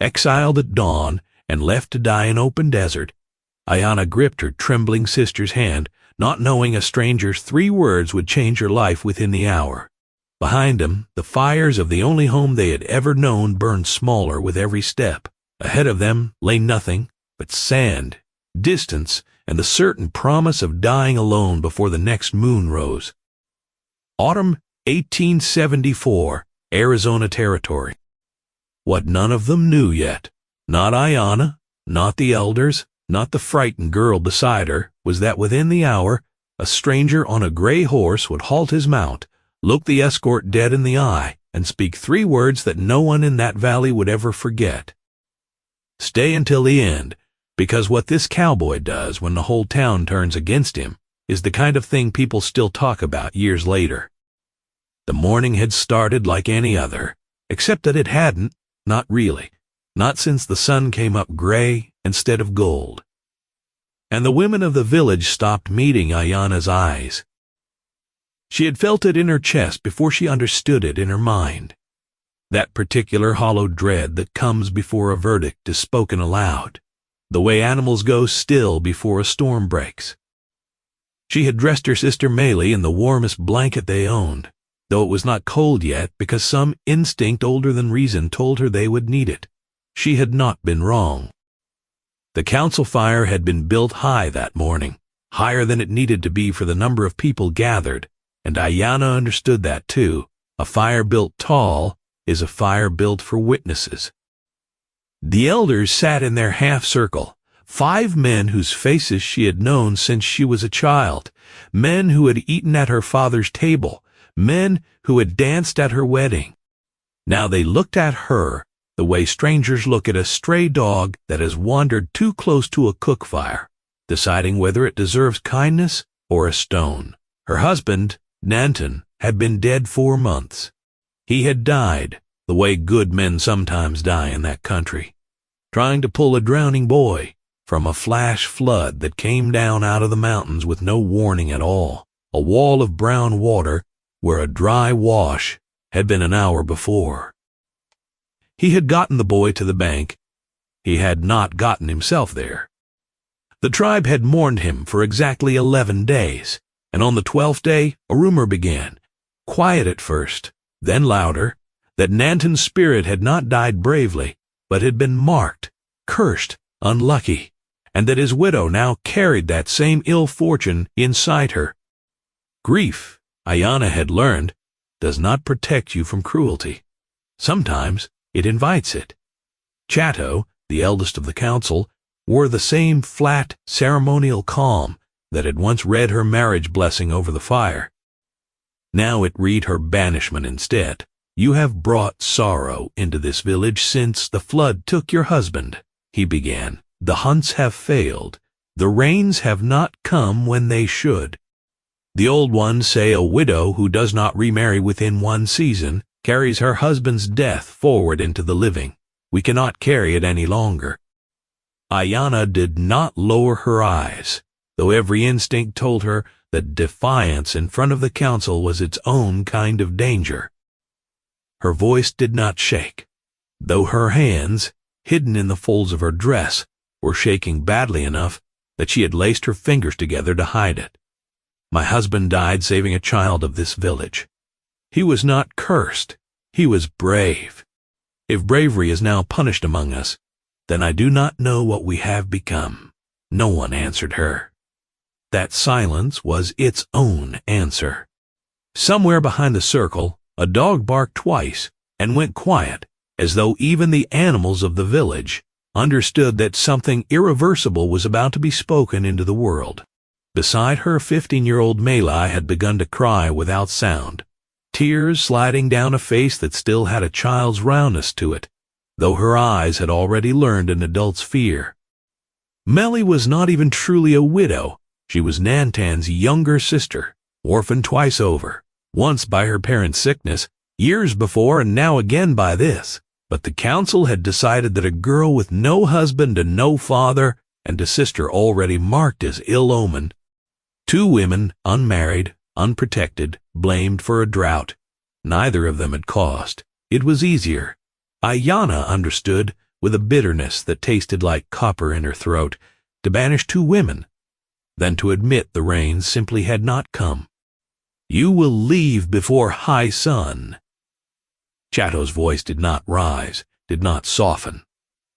exiled at dawn and left to die in open desert. Aiyana gripped her trembling sister's hand, not knowing a stranger's 3 words would change her life within the hour. Behind them, the fires of the only home they had ever known burned smaller with every step. Ahead of them lay nothing but sand, distance, and the certain promise of dying alone before the next moon rose. Autumn 1874, Arizona Territory. What none of them knew yet, not Aiyana, not the elders, not the frightened girl beside her, was that within the hour, a stranger on a gray horse would halt his mount, look the escort dead in the eye, and speak 3 words that no one in that valley would ever forget. Stay until the end, because what this cowboy does when the whole town turns against him is the kind of thing people still talk about years later. The morning had started like any other, except that it hadn't, not really, not since the sun came up gray instead of gold. And the women of the village stopped meeting Aiyana's eyes. She had felt it in her chest before she understood it in her mind. That particular hollow dread that comes before a verdict is spoken aloud, the way animals go still before a storm breaks. She had dressed her sister Maylie in the warmest blanket they owned, though it was not cold yet because some instinct older than reason told her they would need it. She had not been wrong. The council fire had been built high that morning, higher than it needed to be for the number of people gathered, and Aiyana understood that too. A fire built tall is a fire built for witnesses. The elders sat in their half-circle, 5 men whose faces she had known since she was a child, men who had eaten at her father's table, men who had danced at her wedding. Now they looked at her the way strangers look at a stray dog that has wandered too close to a cook fire, deciding whether it deserves kindness or a stone. Her husband, Nanton, had been dead 4 months. He had died the way good men sometimes die in that country, trying to pull a drowning boy from a flash flood that came down out of the mountains with no warning at all, a wall of brown water where a dry wash had been an hour before. He had gotten the boy to the bank. He had not gotten himself there. The tribe had mourned him for exactly 11 days, and on the 12th day a rumor began, quiet at first, then louder, that Nanton's spirit had not died bravely, but had been marked, cursed, unlucky, and that his widow now carried that same ill fortune inside her. Grief, Aiyana had learned, does not protect you from cruelty. Sometimes it invites it. Chatto, the eldest of the council, wore the same flat, ceremonial calm that had once read her marriage blessing over the fire. Now it read her banishment instead. You have brought sorrow into this village since the flood took your husband, he began. The hunts have failed. The rains have not come when they should. The old ones say a widow who does not remarry within 1 season carries her husband's death forward into the living. We cannot carry it any longer. Aiyana did not lower her eyes, though every instinct told her that defiance in front of the council was its own kind of danger. Her voice did not shake, though her hands, hidden in the folds of her dress, were shaking badly enough that she had laced her fingers together to hide it. My husband died saving a child of this village. He was not cursed. He was brave. If bravery is now punished among us, then I do not know what we have become. No one answered her. That silence was its own answer. Somewhere behind the circle, a dog barked twice and went quiet, as though even the animals of the village understood that something irreversible was about to be spoken into the world. Beside her, 15-year-old Maylie had begun to cry without sound, tears sliding down a face that still had a child's roundness to it, though her eyes had already learned an adult's fear. Maylie was not even truly a widow. She was Nantan's younger sister, orphaned twice over, once by her parents' sickness, years before, and now again by this. But the council had decided that a girl with no husband and no father, and a sister already marked as ill-omened, 2 women, unmarried, unprotected, blamed for a drought. Neither of them had caused. It was easier. Aiyana understood with a bitterness that tasted like copper in her throat, to banish 2 women, than to admit the rains simply had not come. "You will leave before high sun." Chatto's voice did not rise, did not soften.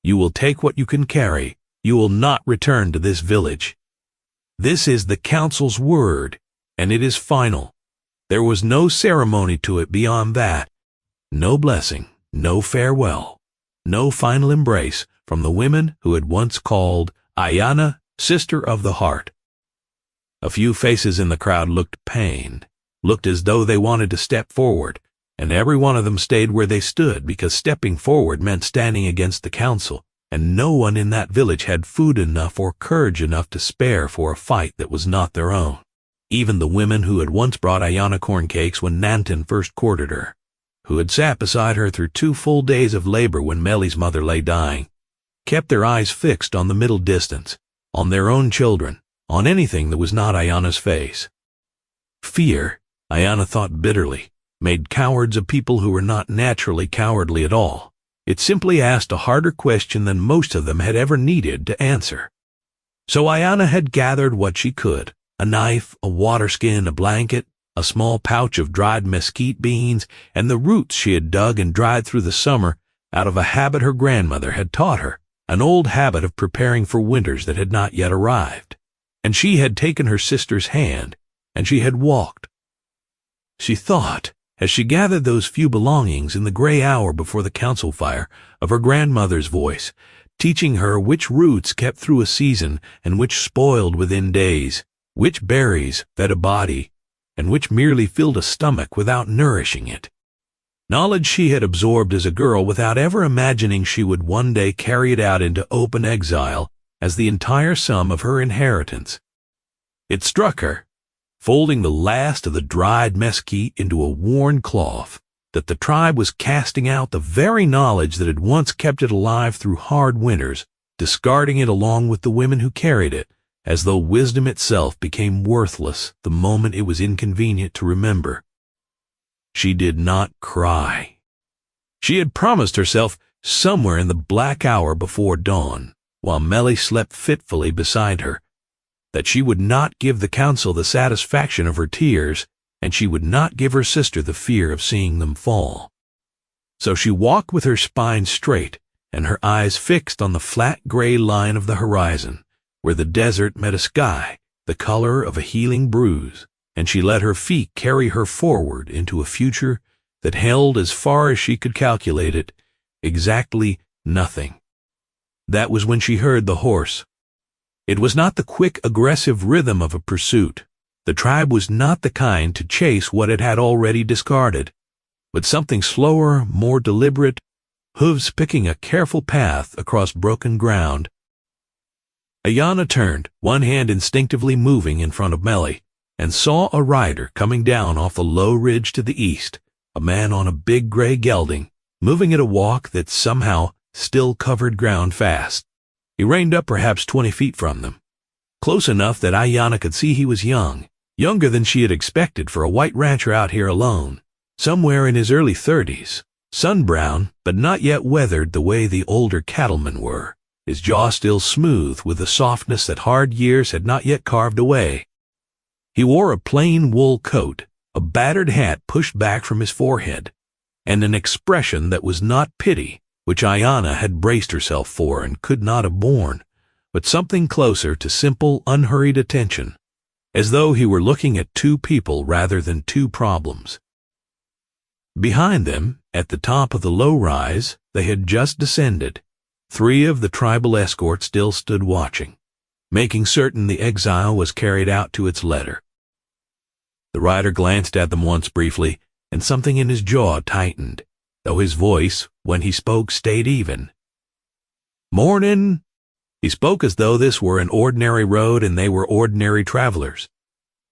"You will take what you can carry. You will not return to this village. This is the council's word, and it is final. There was no ceremony to it beyond that. No blessing, no farewell, no final embrace from the women who had once called Aiyana sister of the heart." A few faces in the crowd looked pained, looked as though they wanted to step forward, and every one of them stayed where they stood because stepping forward meant standing against the council, and no one in that village had food enough or courage enough to spare for a fight that was not their own. Even the women who had once brought Aiyana corn cakes when Nanton first courted her, who had sat beside her through 2 full days of labor when Melly's mother lay dying, kept their eyes fixed on the middle distance, on their own children, on anything that was not Aiyana's face. Fear, Aiyana thought bitterly, made cowards of people who were not naturally cowardly at all. It simply asked a harder question than most of them had ever needed to answer. So Aiyana had gathered what she could: a knife, a water skin, a blanket, a small pouch of dried mesquite beans, and the roots she had dug and dried through the summer out of a habit her grandmother had taught her, an old habit of preparing for winters that had not yet arrived. And she had taken her sister's hand, and she had walked. She thought, as she gathered those few belongings in the gray hour before the council fire, of her grandmother's voice, teaching her which roots kept through a season and which spoiled within days, which berries fed a body, and which merely filled a stomach without nourishing it. Knowledge she had absorbed as a girl without ever imagining she would one day carry it out into open exile as the entire sum of her inheritance. It struck her, folding the last of the dried mesquite into a worn cloth, that the tribe was casting out the very knowledge that had once kept it alive through hard winters, discarding it along with the women who carried it, as though wisdom itself became worthless the moment it was inconvenient to remember. She did not cry. She had promised herself somewhere in the black hour before dawn, while Melly slept fitfully beside her, that she would not give the council the satisfaction of her tears, and she would not give her sister the fear of seeing them fall. So she walked with her spine straight and her eyes fixed on the flat gray line of the horizon, where the desert met a sky the color of a healing bruise, and she let her feet carry her forward into a future that held, as far as she could calculate it, exactly nothing. That was when she heard the horse. It was not the quick, aggressive rhythm of a pursuit. The tribe was not the kind to chase what it had already discarded, but something slower, more deliberate, hooves picking a careful path across broken ground. Aiyana turned, one hand instinctively moving in front of Melly, and saw a rider coming down off the low ridge to the east, a man on a big gray gelding, moving at a walk that somehow still covered ground fast. He reined up perhaps 20 feet from them, close enough that Aiyana could see he was young, younger than she had expected for a white rancher out here alone, somewhere in his early 30s, sun-brown but not yet weathered the way the older cattlemen were, his jaw still smooth with the softness that hard years had not yet carved away. He wore a plain wool coat, a battered hat pushed back from his forehead, and an expression that was not pity, which Aiyana had braced herself for and could not have borne, but something closer to simple, unhurried attention, as though he were looking at 2 people rather than 2 problems. Behind them, at the top of the low rise they had just descended, 3 of the tribal escort still stood watching, making certain the exile was carried out to its letter. The rider glanced at them once briefly, and something in his jaw tightened, though his voice, when he spoke, stayed even. "Mornin'!" He spoke as though this were an ordinary road and they were ordinary travelers.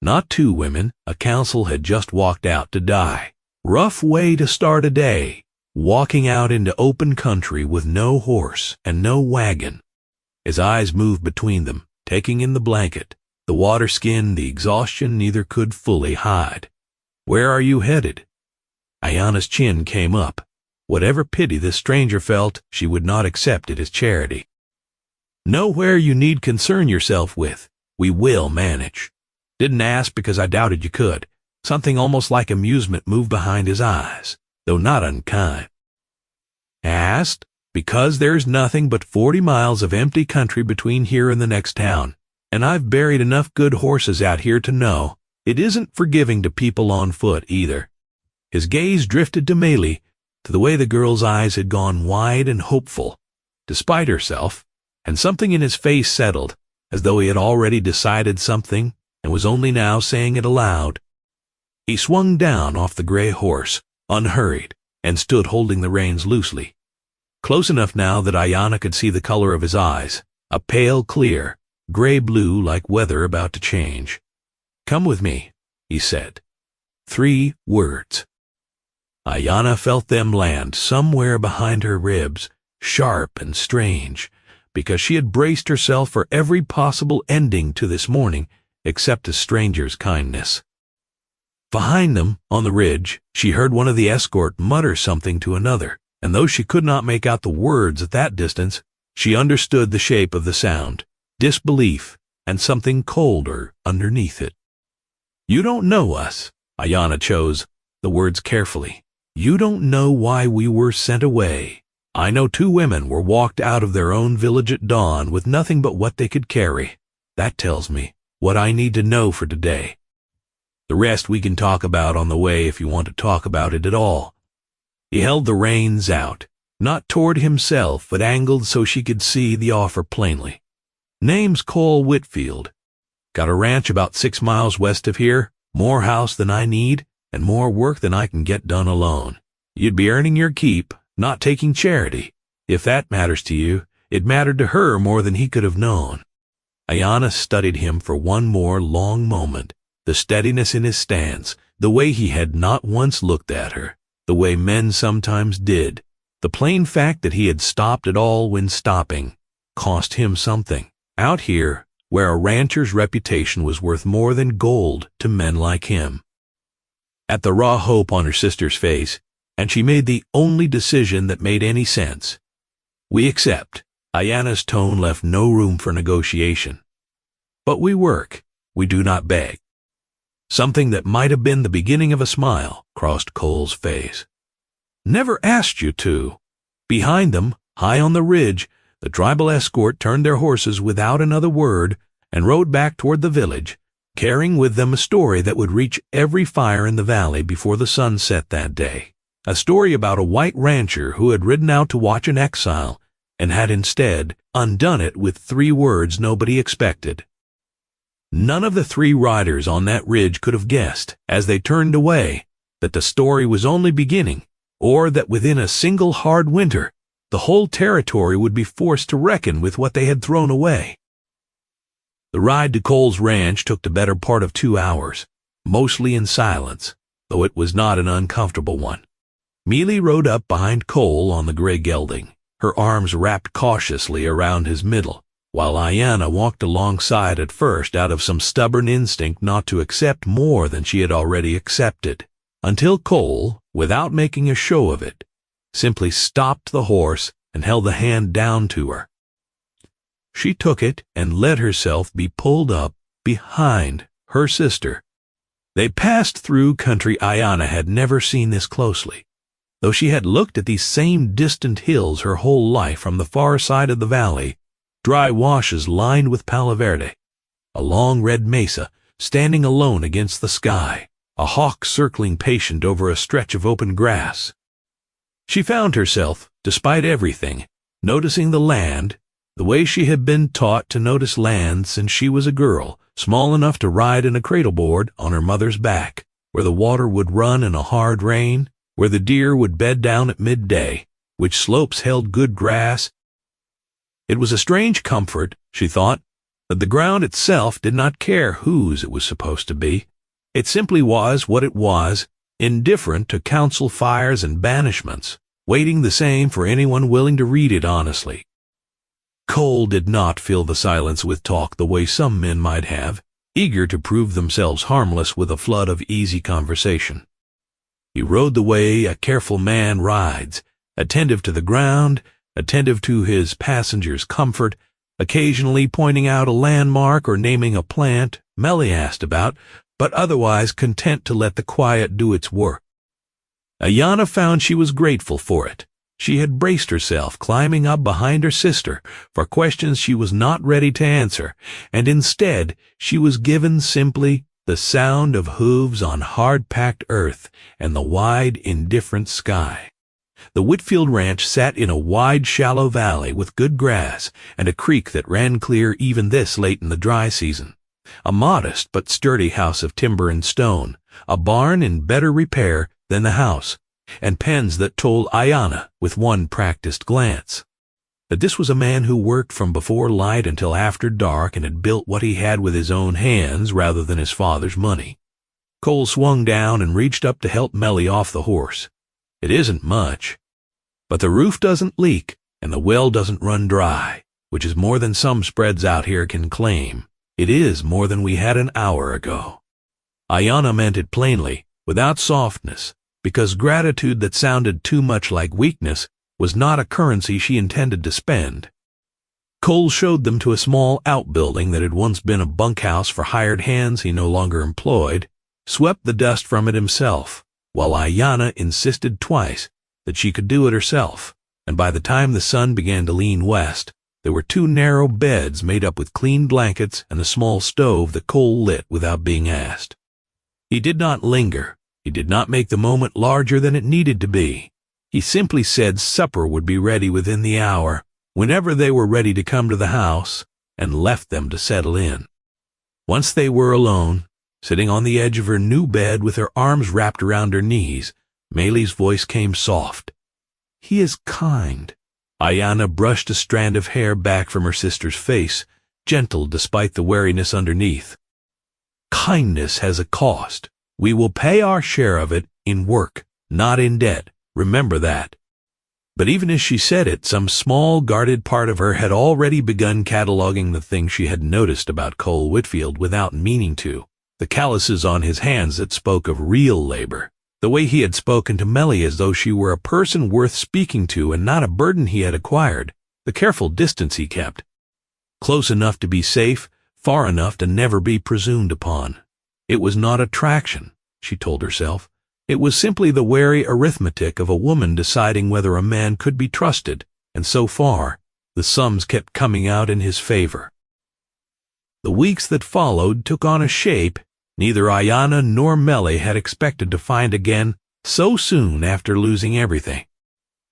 Not 2 women, a council had just walked out to die. Rough way to start a day, walking out into open country with no horse and no wagon. His eyes moved between them, taking in the blanket, the water skin, the exhaustion neither could fully hide. "Where are you headed?" Aiyana's chin came up. Whatever pity this stranger felt, she would not accept it as charity. "Nowhere you need concern yourself with. We will manage." Didn't ask because I doubted you could. Something almost like amusement moved behind his eyes, though not unkind. Asked because there's nothing but 40 miles of empty country between here and the next town, and I've buried enough good horses out here to know it isn't forgiving to people on foot either. His gaze drifted to Maylie, to the way the girl's eyes had gone wide and hopeful, despite herself, and something in his face settled, as though he had already decided something and was only now saying it aloud. He swung down off the gray horse, unhurried, and stood holding the reins loosely. Close enough now that Aiyana could see the color of his eyes, a pale clear, gray-blue like weather about to change. "Come with me," he said. 3 words. Aiyana felt them land somewhere behind her ribs, sharp and strange, because she had braced herself for every possible ending to this morning except a stranger's kindness. Behind them, on the ridge, she heard one of the escort mutter something to another, and though she could not make out the words at that distance, she understood the shape of the sound, disbelief, and something colder underneath it. "You don't know us," Aiyana chose the words carefully. "You don't know why we were sent away. I know 2 women were walked out of their own village at dawn with nothing but what they could carry. That tells me what I need to know for today. The rest we can talk about on the way if you want to talk about it at all." He held the reins out, not toward himself, but angled so she could see the offer plainly. "Name's Cole Whitfield. Got a ranch about 6 miles west of here, more house than I need, and more work than I can get done alone. You'd be earning your keep, not taking charity. If that matters to you, it mattered to her more than he could have known." Aiyana studied him for one more long moment, the steadiness in his stance, the way he had not once looked at her, the way men sometimes did, the plain fact that he had stopped at all when stopping, cost him something. Out here, where a rancher's reputation was worth more than gold to men like him. At the raw hope on her sister's face, and she made the only decision that made any sense. "We accept." Aiyana's tone left no room for negotiation. "But we work, we do not beg." Something that might have been the beginning of a smile crossed Cole's face. "Never asked you to." Behind them, high on the ridge, the tribal escort turned their horses without another word and rode back toward the village, carrying with them a story that would reach every fire in the valley before the sun set that day. A story about a white rancher who had ridden out to watch an exile and had instead undone it with 3 words nobody expected. None of the 3 riders on that ridge could have guessed, as they turned away, that the story was only beginning, or that within a single hard winter, the whole territory would be forced to reckon with what they had thrown away. The ride to Cole's ranch took the better part of 2 hours, mostly in silence, though it was not an uncomfortable one. Maylie rode up behind Cole on the gray gelding, her arms wrapped cautiously around his middle, while Aiyana walked alongside at first out of some stubborn instinct not to accept more than she had already accepted, until Cole, without making a show of it, simply stopped the horse and held the hand down to her. She took it and let herself be pulled up behind her sister. They passed through country Aiyana had never seen this closely, though she had looked at these same distant hills her whole life from the far side of the valley, dry washes lined with palo verde, a long red mesa standing alone against the sky, a hawk circling patient over a stretch of open grass. She found herself, despite everything, noticing the land, the way she had been taught to notice land since she was a girl, small enough to ride in a cradleboard on her mother's back, where the water would run in a hard rain, where the deer would bed down at midday, which slopes held good grass. It was a strange comfort, she thought, that the ground itself did not care whose it was supposed to be. It simply was what it was, indifferent to council fires and banishments, waiting the same for anyone willing to read it honestly. Cole did not fill the silence with talk the way some men might have, eager to prove themselves harmless with a flood of easy conversation. He rode the way a careful man rides, attentive to the ground, attentive to his passengers' comfort, occasionally pointing out a landmark or naming a plant Melly asked about, but otherwise content to let the quiet do its work. Aiyana found she was grateful for it. She had braced herself, climbing up behind her sister, for questions she was not ready to answer, and instead she was given simply the sound of hooves on hard-packed earth and the wide, indifferent sky. The Whitfield ranch sat in a wide, shallow valley with good grass and a creek that ran clear even this late in the dry season. A modest but sturdy house of timber and stone, a barn in better repair than the house, and pens that told Aiyana with one practiced glance that this was a man who worked from before light until after dark and had built what he had with his own hands rather than his father's money. Cole swung down and reached up to help Melly off the horse. It isn't much, but the roof doesn't leak and the well doesn't run dry, which is more than some spreads out here can claim. It is more than we had an hour ago. Aiyana meant it plainly, without softness, because gratitude that sounded too much like weakness was not a currency she intended to spend. Cole showed them to a small outbuilding that had once been a bunkhouse for hired hands he no longer employed, swept the dust from it himself, while Aiyana insisted twice that she could do it herself, and by the time the sun began to lean west, there were 2 narrow beds made up with clean blankets and a small stove that Cole lit without being asked. He did not linger. He did not make the moment larger than it needed to be. He simply said supper would be ready within the hour, whenever they were ready to come to the house, and left them to settle in. Once they were alone, sitting on the edge of her new bed with her arms wrapped around her knees, Maylee's voice came soft. "He is kind." Aiyana brushed a strand of hair back from her sister's face, gentle despite the wariness underneath. "Kindness has a cost. We will pay our share of it in work, not in debt. Remember that." But even as she said it, some small, guarded part of her had already begun cataloging the things she had noticed about Cole Whitfield without meaning to. The calluses on his hands that spoke of real labor. The way he had spoken to Melly as though she were a person worth speaking to and not a burden he had acquired. The careful distance he kept. Close enough to be safe, far enough to never be presumed upon. It was not attraction, she told herself. It was simply the wary arithmetic of a woman deciding whether a man could be trusted, and so far, the sums kept coming out in his favor. The weeks that followed took on a shape neither Aiyana nor Melly had expected to find again so soon after losing everything.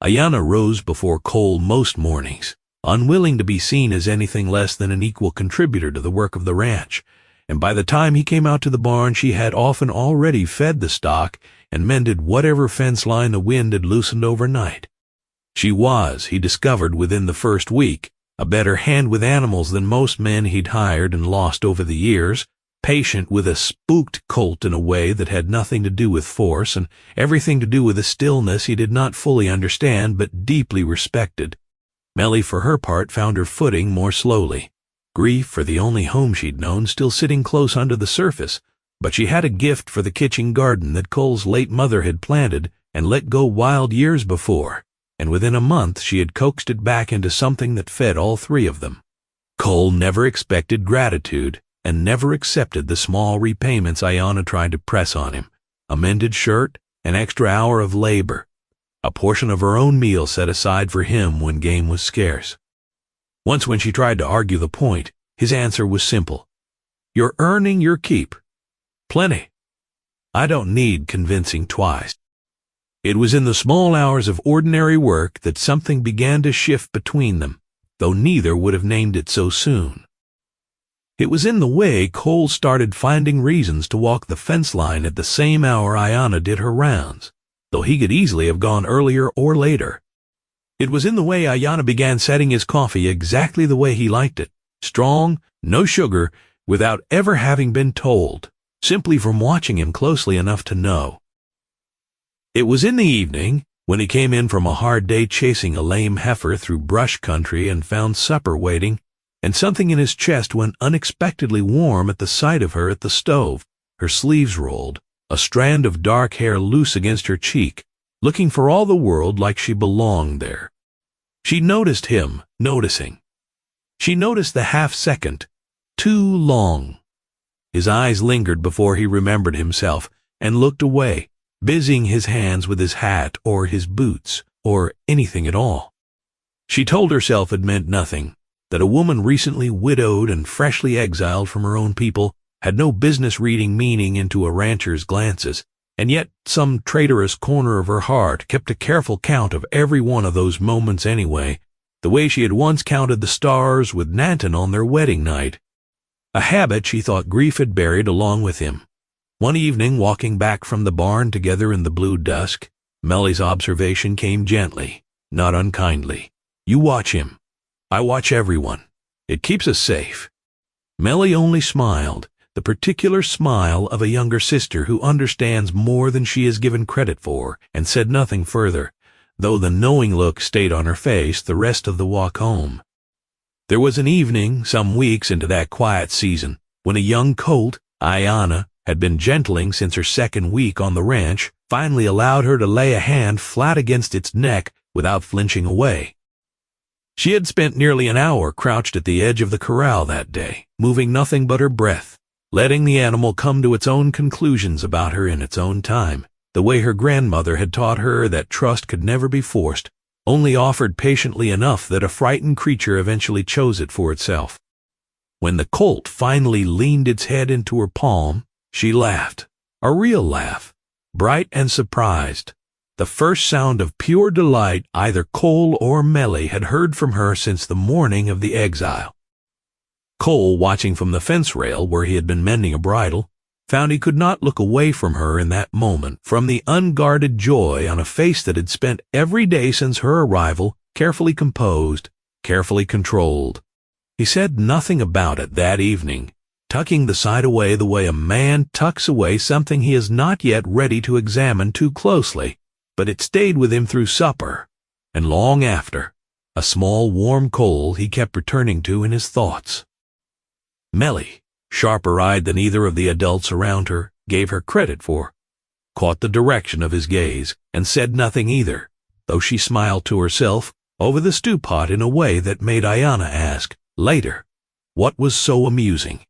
Aiyana rose before Cole most mornings, unwilling to be seen as anything less than an equal contributor to the work of the ranch, and by the time he came out to the barn she had often already fed the stock and mended whatever fence line the wind had loosened overnight. She was, he discovered within the first week, a better hand with animals than most men he'd hired and lost over the years, patient with a spooked colt in a way that had nothing to do with force and everything to do with a stillness he did not fully understand but deeply respected. Melly, for her part, found her footing more slowly. Grief for the only home she'd known still sitting close under the surface, but she had a gift for the kitchen garden that Cole's late mother had planted and let go wild years before, and within a month she had coaxed it back into something that fed all 3 of them. Cole never expected gratitude and never accepted the small repayments Aiyana tried to press on him. A mended shirt, an extra hour of labor, a portion of her own meal set aside for him when game was scarce. Once when she tried to argue the point, his answer was simple. "You're earning your keep. Plenty. I don't need convincing twice." It was in the small hours of ordinary work that something began to shift between them, though neither would have named it so soon. It was in the way Cole started finding reasons to walk the fence line at the same hour Aiyana did her rounds, though he could easily have gone earlier or later. It was in the way Aiyana began setting his coffee exactly the way he liked it, strong, no sugar, without ever having been told, simply from watching him closely enough to know. It was in the evening, when he came in from a hard day chasing a lame heifer through brush country and found supper waiting, and something in his chest went unexpectedly warm at the sight of her at the stove, her sleeves rolled, a strand of dark hair loose against her cheek, looking for all the world like she belonged there. She noticed him noticing. She noticed the half-second, too long. His eyes lingered before he remembered himself and looked away, busying his hands with his hat or his boots or anything at all. She told herself it meant nothing, that a woman recently widowed and freshly exiled from her own people had no business reading meaning into a rancher's glances, and yet some traitorous corner of her heart kept a careful count of every one of those moments anyway, the way she had once counted the stars with Nanton on their wedding night. A habit she thought grief had buried along with him. One evening, walking back from the barn together in the blue dusk, Mellie's observation came gently, not unkindly. "You watch him. I watch everyone. It keeps us safe." Mellie only smiled, the particular smile of a younger sister who understands more than she is given credit for, and said nothing further, though the knowing look stayed on her face the rest of the walk home. There was an evening, some weeks into that quiet season, when a young colt, Aiyana, had been gentling since her second week on the ranch, finally allowed her to lay a hand flat against its neck without flinching away. She had spent nearly an hour crouched at the edge of the corral that day, moving nothing but her breath, letting the animal come to its own conclusions about her in its own time, the way her grandmother had taught her that trust could never be forced, only offered patiently enough that a frightened creature eventually chose it for itself. When the colt finally leaned its head into her palm, she laughed, a real laugh, bright and surprised, the first sound of pure delight either Cole or Mellie had heard from her since the morning of the exile. Cole, watching from the fence rail where he had been mending a bridle, found he could not look away from her in that moment, from the unguarded joy on a face that had spent every day since her arrival carefully composed, carefully controlled. He said nothing about it that evening, tucking the sight away the way a man tucks away something he is not yet ready to examine too closely, but it stayed with him through supper, and long after, a small warm coal he kept returning to in his thoughts. Mellie, sharper-eyed than either of the adults around her, gave her credit for, caught the direction of his gaze, and said nothing either, though she smiled to herself over the stew-pot in a way that made Aiyana ask, later, what was so amusing.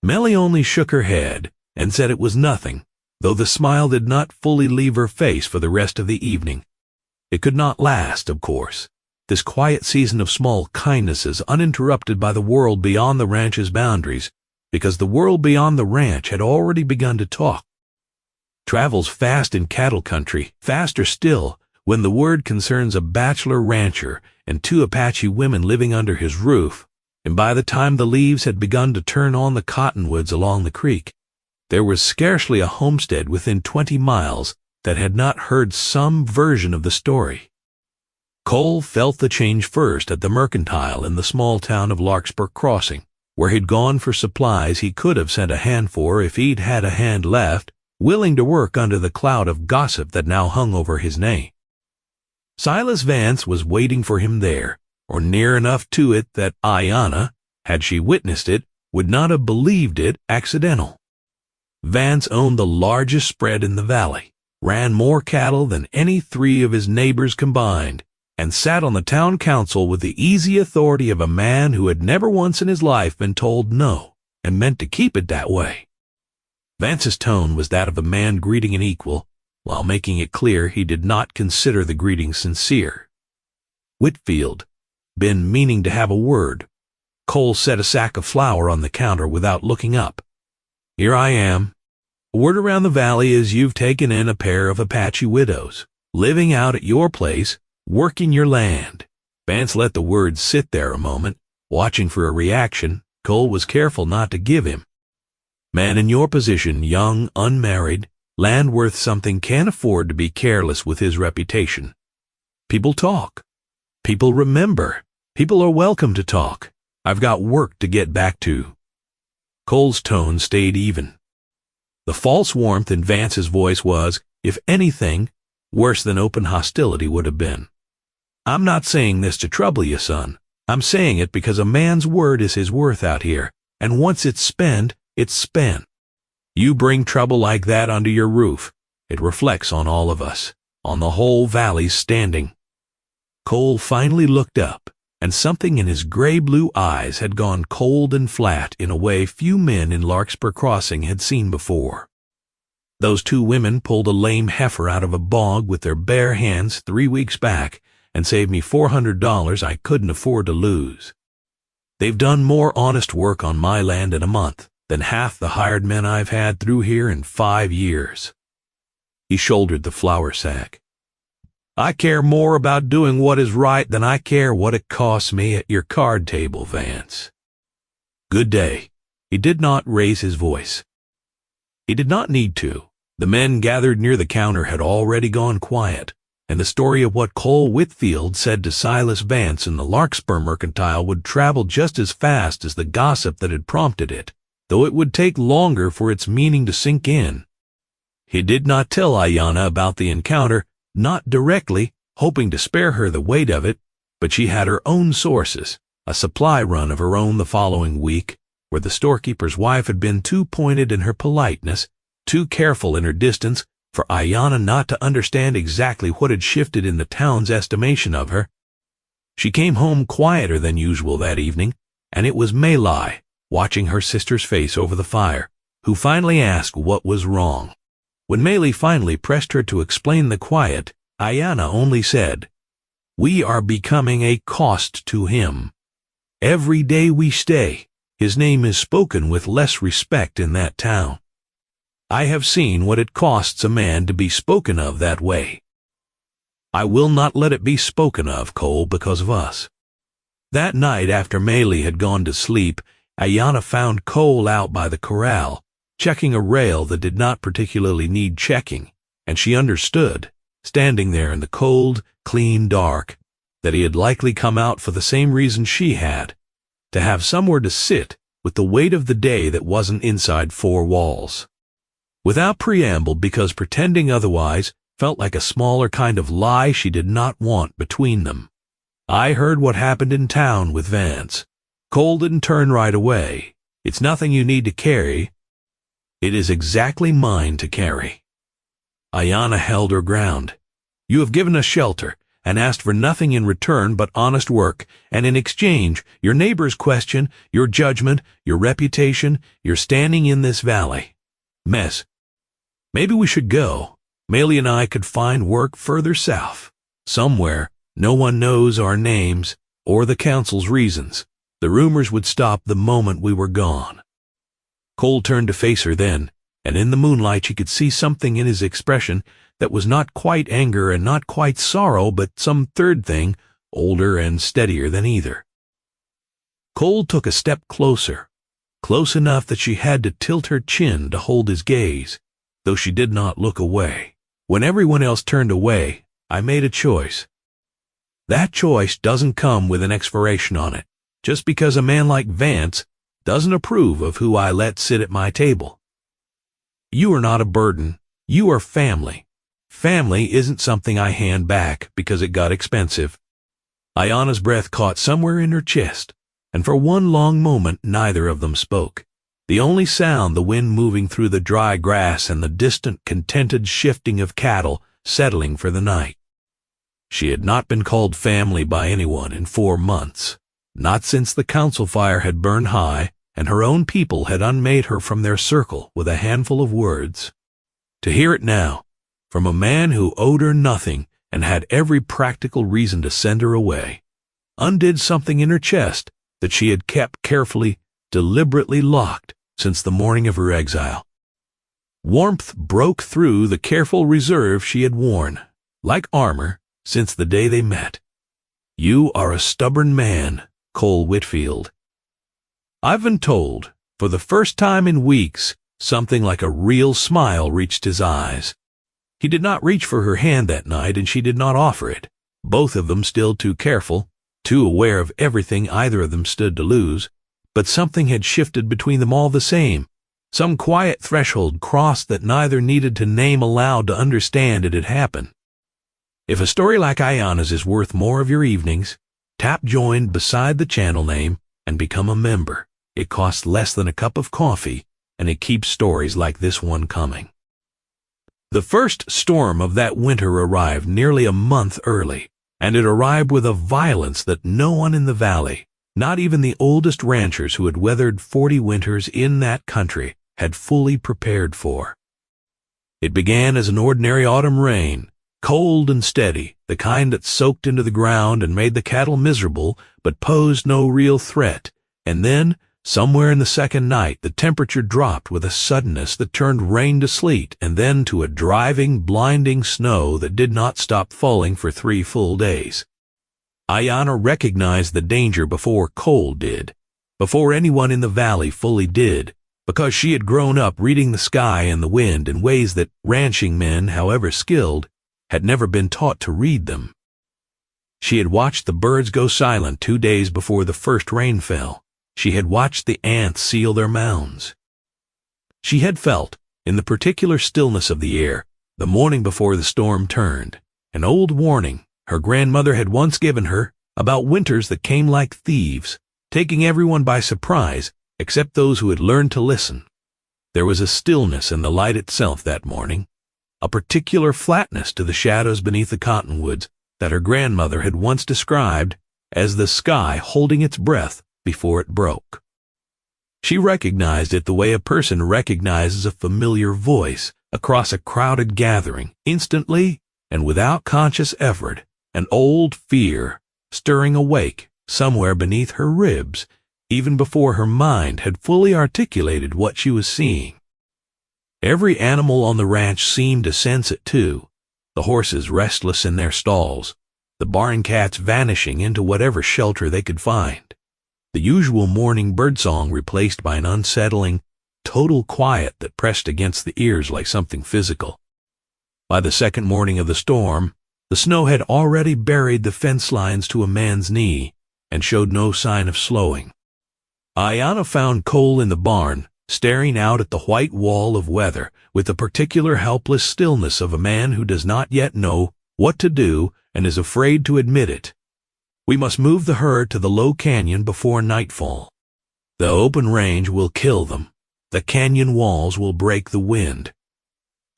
Mellie only shook her head and said it was nothing, though the smile did not fully leave her face for the rest of the evening. It could not last, of course, this quiet season of small kindnesses uninterrupted by the world beyond the ranch's boundaries, because the world beyond the ranch had already begun to talk. Travel's fast in cattle country, faster still when the word concerns a bachelor rancher and two Apache women living under his roof, and by the time the leaves had begun to turn on the cottonwoods along the creek, there was scarcely a homestead within 20 miles that had not heard some version of the story. Cole felt the change first at the Mercantile in the small town of Larkspur Crossing, where he'd gone for supplies he could have sent a hand for if he'd had a hand left, willing to work under the cloud of gossip that now hung over his name. Silas Vance was waiting for him there, or near enough to it that Aiyana, had she witnessed it, would not have believed it accidental. Vance owned the largest spread in the valley, ran more cattle than any three of his neighbors combined, and sat on the town council with the easy authority of a man who had never once in his life been told no, and meant to keep it that way. Vance's tone was that of a man greeting an equal, while making it clear he did not consider the greeting sincere. Whitfield, been meaning to have a word. Cole set a sack of flour on the counter without looking up. "Here I am. Word around the valley is you've taken in a pair of Apache widows, living out at your place, working your land." Vance let the words sit there a moment, watching for a reaction Cole was careful not to give him. Man in your position, young, unmarried, land worth something, can't afford to be careless with his reputation. People talk. People remember. People are welcome to talk. I've got work to get back to. Cole's tone stayed even. The false warmth in Vance's voice was, if anything, worse than open hostility would have been. "I'm not saying this to trouble you, son. I'm saying it because a man's word is his worth out here, and once it's spent, it's spent. You bring trouble like that under your roof, it reflects on all of us. on the whole valley standing. Cole finally looked up, and something in his gray-blue eyes had gone cold and flat in a way few men in Larkspur Crossing had seen before. Those two women pulled a lame heifer out of a bog with their bare hands 3 weeks back and saved me $400 I couldn't afford to lose. They've done more honest work on my land in a month than half the hired men I've had through here in 5 years. He shouldered the flour sack. I care more about doing what is right than I care what it costs me at your card table, Vance. Good day. He did not raise his voice. He did not need to. The men gathered near the counter had already gone quiet, and the story of what Cole Whitfield said to Silas Vance in the Larkspur Mercantile would travel just as fast as the gossip that had prompted it, though it would take longer for its meaning to sink in. He did not tell Aiyana about the encounter, not directly, hoping to spare her the weight of it, but she had her own sources, a supply run of her own the following week, where the storekeeper's wife had been too pointed in her politeness, too careful in her distance, for Aiyana not to understand exactly what had shifted in the town's estimation of her. She came home quieter than usual that evening, and it was Malai, watching her sister's face over the fire, who finally asked what was wrong. When Malai finally pressed her to explain the quiet, Aiyana only said, "We are becoming a cost to him. Every day we stay, his name is spoken with less respect in that town. I have seen what it costs a man to be spoken of that way. I will not let it be spoken of, Cole, because of us." That night after Malai had gone to sleep, Aiyana found Cole out by the corral, checking a rail that did not particularly need checking, and she understood, standing there in the cold, clean dark, that he had likely come out for the same reason she had, to have somewhere to sit with the weight of the day that wasn't inside 4 walls. Without preamble, because pretending otherwise felt like a smaller kind of lie she did not want between them. "I heard what happened in town with Vance. Cole didn't turn right away. It's nothing you need to carry. It is exactly mine to carry." Aiyana held her ground. "You have given us shelter and asked for nothing in return but honest work, and in exchange, your neighbor's question, your judgment, your reputation, your standing in this valley. Mess, maybe we should go. Malai and I could find work further south, somewhere no one knows our names or the council's reasons. The rumors would stop the moment we were gone." Cole turned to face her then, and in the moonlight she could see something in his expression that was not quite anger and not quite sorrow, but some third thing, older and steadier than either. Cole took a step closer, close enough that she had to tilt her chin to hold his gaze, though she did not look away. "When everyone else turned away, I made a choice. That choice doesn't come with an expiration on it, just because a man like Vance doesn't approve of who I let sit at my table. You are not a burden. You are family. Family isn't something I hand back because it got expensive." Aiyana's breath caught somewhere in her chest, and for one long moment neither of them spoke. The only sound the wind moving through the dry grass and the distant, contented shifting of cattle settling for the night. She had not been called family by anyone in 4 months, not since the council fire had burned high and her own people had unmade her from their circle with a handful of words. To hear it now, from a man who owed her nothing and had every practical reason to send her away, undid something in her chest that she had kept carefully, deliberately locked since the morning of her exile. Warmth broke through the careful reserve she had worn, like armor, since the day they met. "You are a stubborn man, Cole Whitfield." I've been told, for the first time in weeks, something like a real smile reached his eyes. He did not reach for her hand that night, and she did not offer it, both of them still too careful, too aware of everything either of them stood to lose, but something had shifted between them all the same, some quiet threshold crossed that neither needed to name aloud to understand it had happened. If a story like Aiyana's is worth more of your evenings, tap join beside the channel name and become a member. It costs less than a cup of coffee, and it keeps stories like this one coming. The first storm of that winter arrived nearly a month early, and it arrived with a violence that no one in the valley, not even the oldest ranchers who had weathered 40 winters in that country, had fully prepared for. It began as an ordinary autumn rain, cold and steady, the kind that soaked into the ground and made the cattle miserable but posed no real threat, and then, somewhere in the second night, the temperature dropped with a suddenness that turned rain to sleet and then to a driving, blinding snow that did not stop falling for 3 full days. Aiyana recognized the danger before Cole did, before anyone in the valley fully did, because she had grown up reading the sky and the wind in ways that ranching men, however skilled, had never been taught to read them. She had watched the birds go silent 2 days before the first rain fell. She had watched the ants seal their mounds. She had felt, in the particular stillness of the air, the morning before the storm turned, an old warning her grandmother had once given her about winters that came like thieves, taking everyone by surprise except those who had learned to listen. There was a stillness in the light itself that morning, a particular flatness to the shadows beneath the cottonwoods that her grandmother had once described as the sky holding its breath before it broke. She recognized it the way a person recognizes a familiar voice across a crowded gathering, instantly and without conscious effort, an old fear stirring awake somewhere beneath her ribs, even before her mind had fully articulated what she was seeing. Every animal on the ranch seemed to sense it too, the horses restless in their stalls, the barn cats vanishing into whatever shelter they could find, the usual morning birdsong replaced by an unsettling, total quiet that pressed against the ears like something physical. By the second morning of the storm, the snow had already buried the fence lines to a man's knee and showed no sign of slowing. Aiyana found Cole in the barn, staring out at the white wall of weather with the particular helpless stillness of a man who does not yet know what to do and is afraid to admit it. We must move the herd to the low canyon before nightfall. The open range will kill them. The canyon walls will break the wind.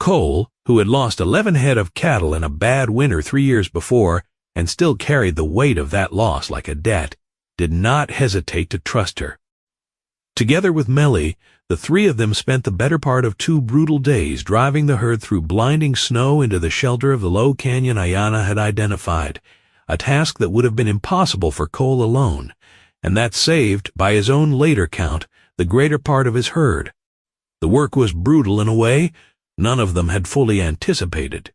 Cole, who had lost 11 head of cattle in a bad winter 3 years before and still carried the weight of that loss like a debt, did not hesitate to trust her. Together with Melly, the 3 of them spent the better part of 2 brutal days driving the herd through blinding snow into the shelter of the low canyon Aiyana had identified, a task that would have been impossible for Cole alone, and that saved, by his own later count, the greater part of his herd. The work was brutal in a way none of them had fully anticipated.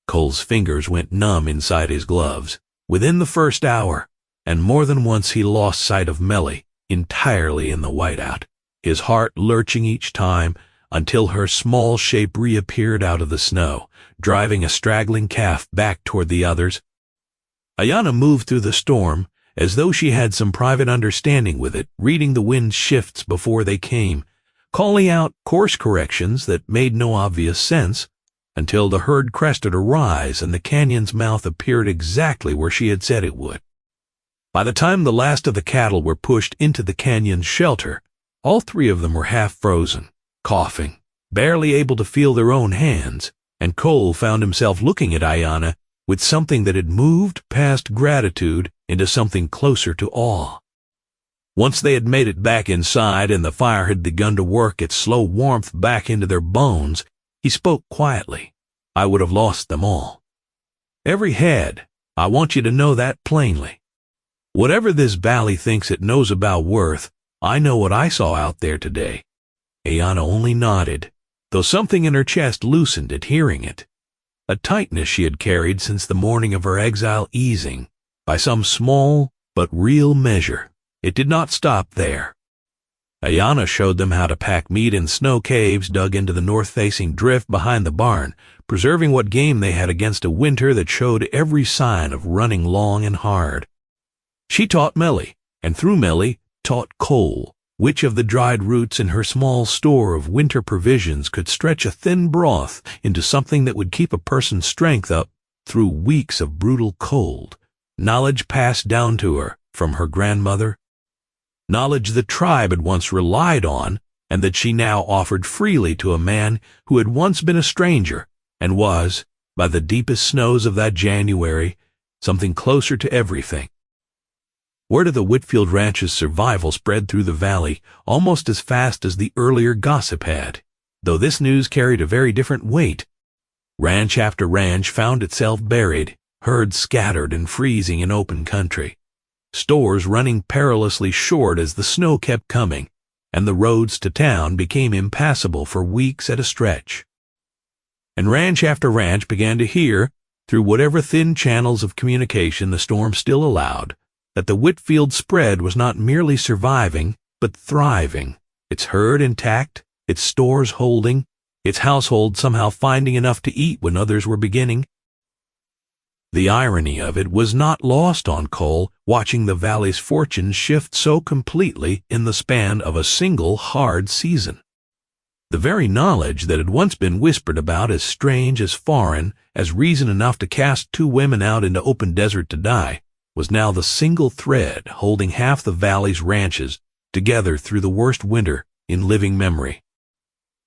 Cole's fingers went numb inside his gloves within the first hour, and more than once he lost sight of Melly entirely in the whiteout, his heart lurching each time until her small shape reappeared out of the snow, driving a straggling calf back toward the others. Aiyana moved through the storm as though she had some private understanding with it, reading the wind shifts before they came, calling out course corrections that made no obvious sense, until the herd crested a rise and the canyon's mouth appeared exactly where she had said it would. By the time the last of the cattle were pushed into the canyon's shelter, all 3 of them were half frozen, coughing, barely able to feel their own hands, and Cole found himself looking at Aiyana with something that had moved past gratitude into something closer to awe. Once they had made it back inside and the fire had begun to work its slow warmth back into their bones, he spoke quietly. I would have lost them all. Every head, I want you to know that plainly. Whatever this valley thinks it knows about worth, I know what I saw out there today. Aiyana only nodded, though something in her chest loosened at hearing it. A tightness she had carried since the morning of her exile easing, by some small but real measure. It did not stop there. Aiyana showed them how to pack meat in snow caves dug into the north-facing drift behind the barn, preserving what game they had against a winter that showed every sign of running long and hard. She taught Melly, and through Melly taught Cole, which of the dried roots in her small store of winter provisions could stretch a thin broth into something that would keep a person's strength up through weeks of brutal cold. Knowledge passed down to her from her grandmother, knowledge the tribe had once relied on and that she now offered freely to a man who had once been a stranger and was, by the deepest snows of that January, something closer to everything. Word of the Whitfield ranch's survival spread through the valley almost as fast as the earlier gossip had, though this news carried a very different weight. Ranch after ranch found itself buried, herds scattered and freezing in open country, stores running perilously short as the snow kept coming, and the roads to town became impassable for weeks at a stretch. And ranch after ranch began to hear, through whatever thin channels of communication the storm still allowed, that the Whitfield spread was not merely surviving, but thriving, its herd intact, its stores holding, its household somehow finding enough to eat when others were beginning. The irony of it was not lost on Cole, watching the valley's fortunes shift so completely in the span of a single hard season. The very knowledge that had once been whispered about as strange, as foreign, as reason enough to cast two women out into open desert to die, was now the single thread holding half the valley's ranches together through the worst winter in living memory.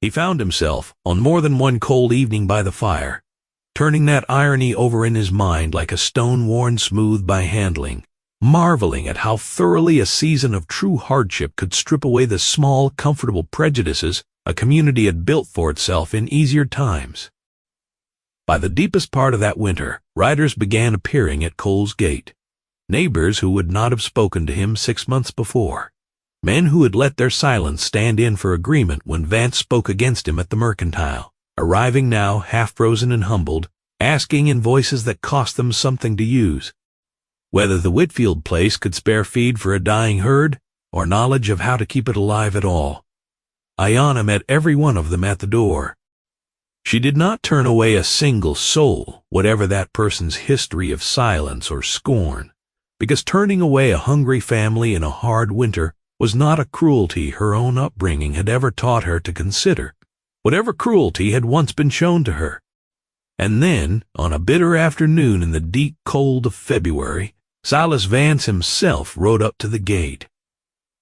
He found himself, on more than one cold evening by the fire, turning that irony over in his mind like a stone worn smooth by handling, marveling at how thoroughly a season of true hardship could strip away the small, comfortable prejudices a community had built for itself in easier times. By the deepest part of that winter, riders began appearing at Cole's gate, neighbors who would not have spoken to him 6 months before, men who had let their silence stand in for agreement when Vance spoke against him at the Mercantile, arriving now half-frozen and humbled, asking in voices that cost them something to use, whether the Whitfield place could spare feed for a dying herd, or knowledge of how to keep it alive at all. Aiyana met every one of them at the door. She did not turn away a single soul, whatever that person's history of silence or scorn, because turning away a hungry family in a hard winter was not a cruelty her own upbringing had ever taught her to consider, whatever cruelty had once been shown to her. And then, on a bitter afternoon in the deep cold of February, Silas Vance himself rode up to the gate.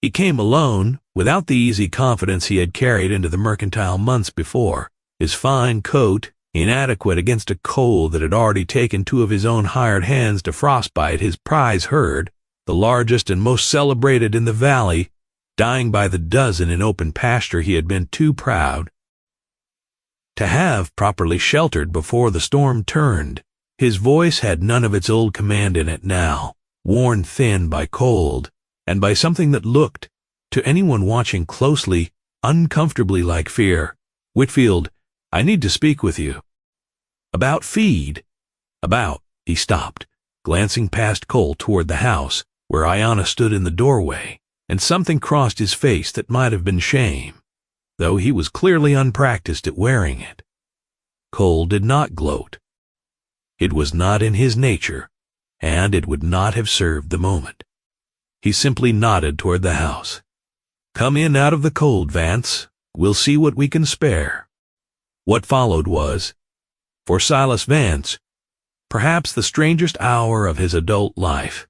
He came alone, without the easy confidence he had carried into the Mercantile months before, his fine coat, inadequate against a cold that had already taken two of his own hired hands to frostbite his prize herd, the largest and most celebrated in the valley, dying by the dozen in open pasture he had been too proud to have properly sheltered before the storm turned. His voice had none of its old command in it now, worn thin by cold, and by something that looked, to anyone watching closely, uncomfortably like fear. "Whitfield, I need to speak with you." "About feed?" He stopped, glancing past Cole toward the house, where Aiyana stood in the doorway, and something crossed his face that might have been shame, though he was clearly unpracticed at wearing it. Cole did not gloat. It was not in his nature, and it would not have served the moment. He simply nodded toward the house. "Come in out of the cold, Vance. We'll see what we can spare." What followed was, for Silas Vance, perhaps the strangest hour of his adult life.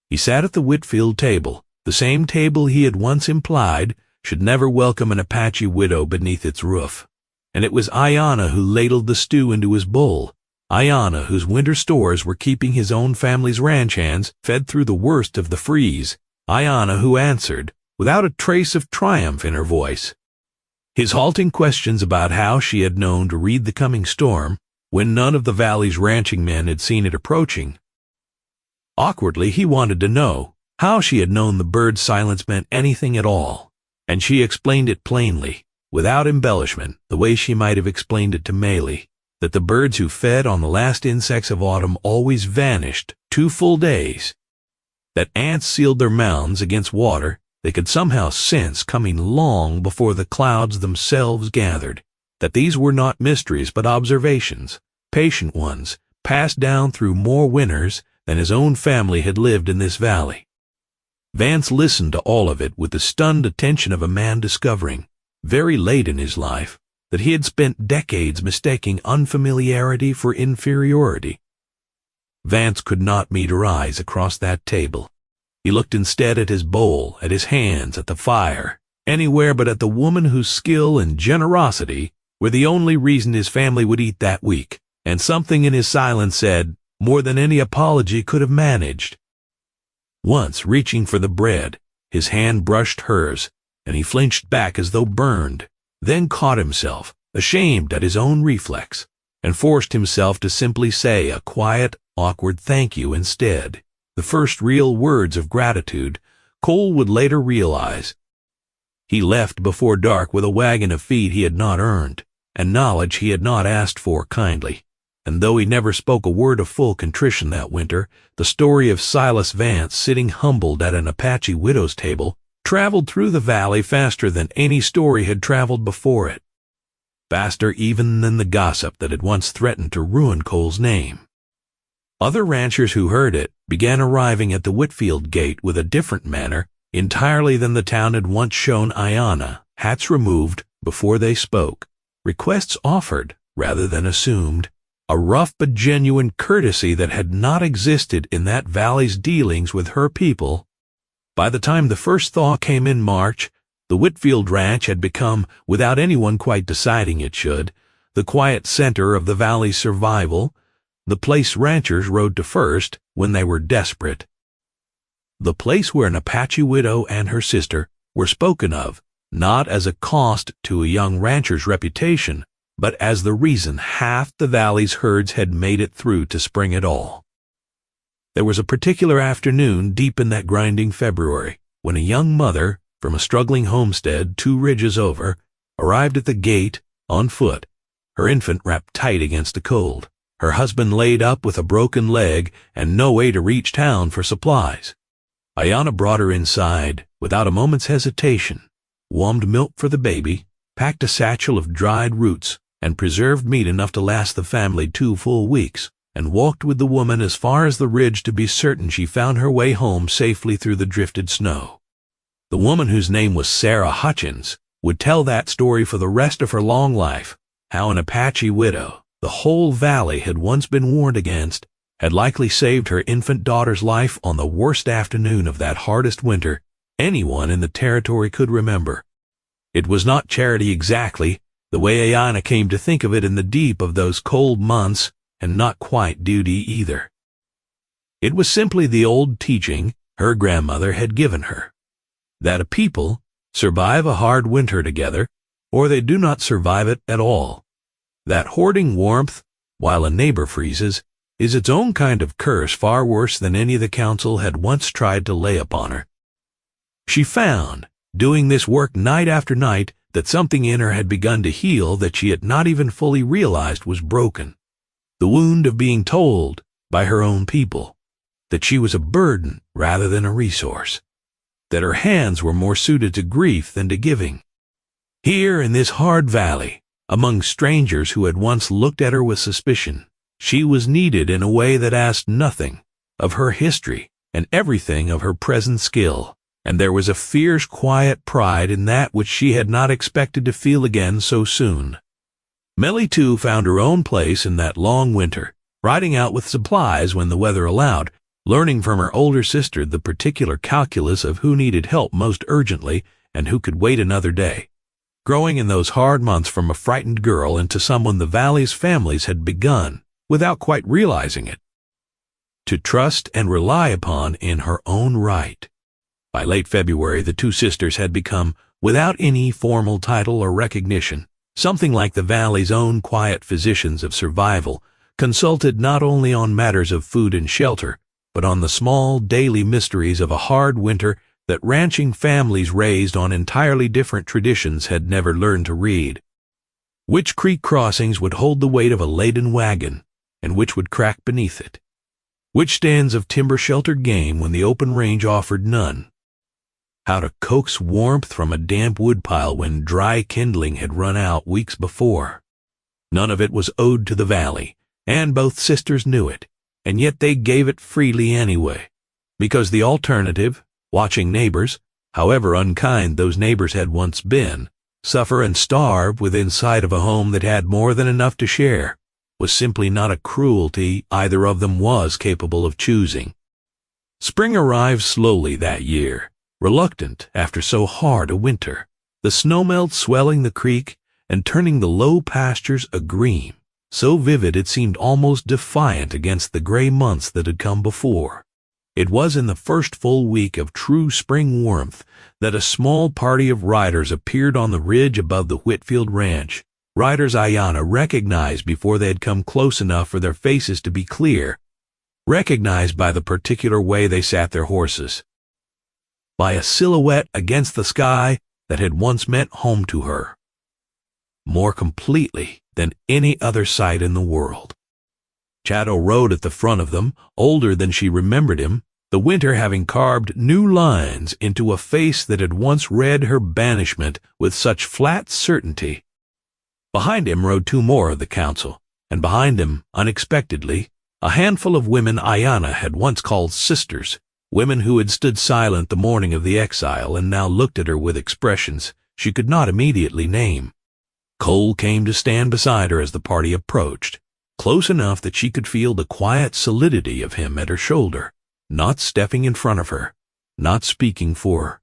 He sat at the Whitfield table, the same table he had once implied should never welcome an Apache widow beneath its roof. And it was Aiyana who ladled the stew into his bowl, Aiyana whose winter stores were keeping his own family's ranch hands fed through the worst of the freeze, Aiyana who answered, without a trace of triumph in her voice, his halting questions about how she had known to read the coming storm when none of the valley's ranching men had seen it approaching. Awkwardly, he wanted to know how she had known the bird's silence meant anything at all, and she explained it plainly, without embellishment, the way she might have explained it to Meili, that the birds who fed on the last insects of autumn always vanished 2 full days, that ants sealed their mounds against water they could somehow sense coming long before the clouds themselves gathered, that these were not mysteries but observations, patient ones, passed down through more winters than his own family had lived in this valley. Vance listened to all of it with the stunned attention of a man discovering, very late in his life, that he had spent decades mistaking unfamiliarity for inferiority. Vance could not meet her eyes across that table. He looked instead at his bowl, at his hands, at the fire, anywhere but at the woman whose skill and generosity were the only reason his family would eat that week, and something in his silence said more than any apology could have managed. Once, reaching for the bread, his hand brushed hers, and he flinched back as though burned, then caught himself, ashamed at his own reflex, and forced himself to simply say a quiet, awkward thank you instead, the first real words of gratitude Cole would later realize. He left before dark with a wagon of feed he had not earned, and knowledge he had not asked for kindly. And though he never spoke a word of full contrition that winter, the story of Silas Vance sitting humbled at an Apache widow's table traveled through the valley faster than any story had traveled before it. Faster even than the gossip that had once threatened to ruin Cole's name. Other ranchers who heard it began arriving at the Whitfield gate with a different manner entirely than the town had once shown Aiyana, hats removed before they spoke, requests offered rather than assumed, a rough but genuine courtesy that had not existed in that valley's dealings with her people. By the time the first thaw came in March, the Whitfield ranch had become, without anyone quite deciding it should, the quiet center of the valley's survival, the place ranchers rode to first when they were desperate. The place where an Apache widow and her sister were spoken of, not as a cost to a young rancher's reputation, but as the reason half the valley's herds had made it through to spring at all. There was a particular afternoon deep in that grinding February when a young mother from a struggling homestead 2 ridges over arrived at the gate on foot, her infant wrapped tight against the cold, her husband laid up with a broken leg and no way to reach town for supplies. Aiyana brought her inside without a moment's hesitation, warmed milk for the baby, packed a satchel of dried roots and preserved meat enough to last the family 2 full weeks, and walked with the woman as far as the ridge to be certain she found her way home safely through the drifted snow. The woman, whose name was Sarah Hutchins, would tell that story for the rest of her long life, how an Apache widow the whole valley had once been warned against, had likely saved her infant daughter's life on the worst afternoon of that hardest winter anyone in the territory could remember. It was not charity exactly, the way Aiyana came to think of it in the deep of those cold months, and not quite duty either. It was simply the old teaching her grandmother had given her, that a people survive a hard winter together, or they do not survive it at all. That hoarding warmth while a neighbor freezes is its own kind of curse, far worse than any the council had once tried to lay upon her. She found, doing this work night after night, that something in her had begun to heal that she had not even fully realized was broken. The wound of being told by her own people that she was a burden rather than a resource, that her hands were more suited to grief than to giving. Here in this hard valley, among strangers who had once looked at her with suspicion, she was needed in a way that asked nothing of her history and everything of her present skill, and there was a fierce, quiet pride in that which she had not expected to feel again so soon. Millie, too, found her own place in that long winter, riding out with supplies when the weather allowed, learning from her older sister the particular calculus of who needed help most urgently and who could wait another day, growing in those hard months from a frightened girl into someone the valley's families had begun, without quite realizing it, to trust and rely upon in her own right. By late February, the 2 sisters had become, without any formal title or recognition, something like the valley's own quiet physicians of survival, consulted not only on matters of food and shelter, but on the small daily mysteries of a hard winter that ranching families raised on entirely different traditions had never learned to read. Which creek crossings would hold the weight of a laden wagon, and which would crack beneath it? Which stands of timber-sheltered game when the open range offered none? How to coax warmth from a damp woodpile when dry kindling had run out weeks before. None of it was owed to the valley, and both sisters knew it, and yet they gave it freely anyway, because the alternative, watching neighbors, however unkind those neighbors had once been, suffer and starve within sight of a home that had more than enough to share, was simply not a cruelty either of them was capable of choosing. Spring arrived slowly that year, reluctant after so hard a winter, the snowmelt swelling the creek and turning the low pastures agreeing, so vivid it seemed almost defiant against the gray months that had come before. It was in the first full week of true spring warmth that a small party of riders appeared on the ridge above the Whitfield ranch, riders Aiyana recognized before they had come close enough for their faces to be clear, recognized by the particular way they sat their horses, by a silhouette against the sky that had once meant home to her, more completely than any other sight in the world. Chatto rode at the front of them, older than she remembered him, the winter having carved new lines into a face that had once read her banishment with such flat certainty. Behind him rode two more of the council, and behind him, unexpectedly, a handful of women Aiyana had once called sisters, women who had stood silent the morning of the exile and now looked at her with expressions she could not immediately name. Cole came to stand beside her as the party approached, close enough that she could feel the quiet solidity of him at her shoulder, not stepping in front of her, not speaking for her,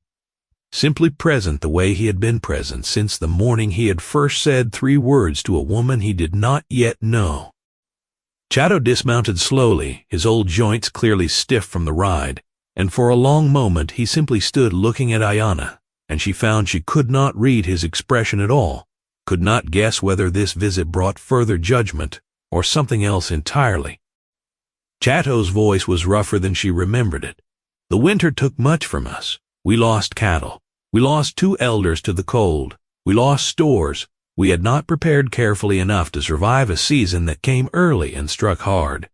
simply present the way he had been present since the morning he had first said 3 words to a woman he did not yet know. Chatto dismounted slowly, his old joints clearly stiff from the ride, and for a long moment he simply stood looking at Aiyana, and she found she could not read his expression at all, could not guess whether this visit brought further judgment or something else entirely. Chatto's voice was rougher than she remembered it. The winter took much from us. We lost cattle. We lost 2 elders to the cold. We lost stores. We had not prepared carefully enough to survive a season that came early and struck hard.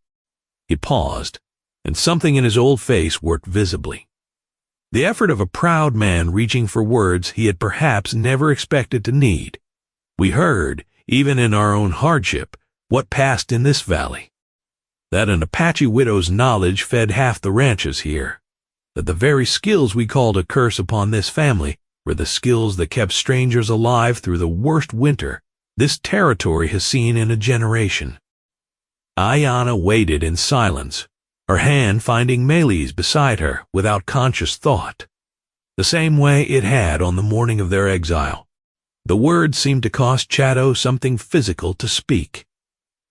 He paused, and something in his old face worked visibly. The effort of a proud man reaching for words he had perhaps never expected to need. We heard, even in our own hardship, what passed in this valley. That an Apache widow's knowledge fed half the ranches here. That the very skills we called a curse upon this family were the skills that kept strangers alive through the worst winter this territory has seen in a generation. Aiyana waited in silence, her hand finding Melee's beside her without conscious thought, the same way it had on the morning of their exile. The words seemed to cost Chatto something physical to speak.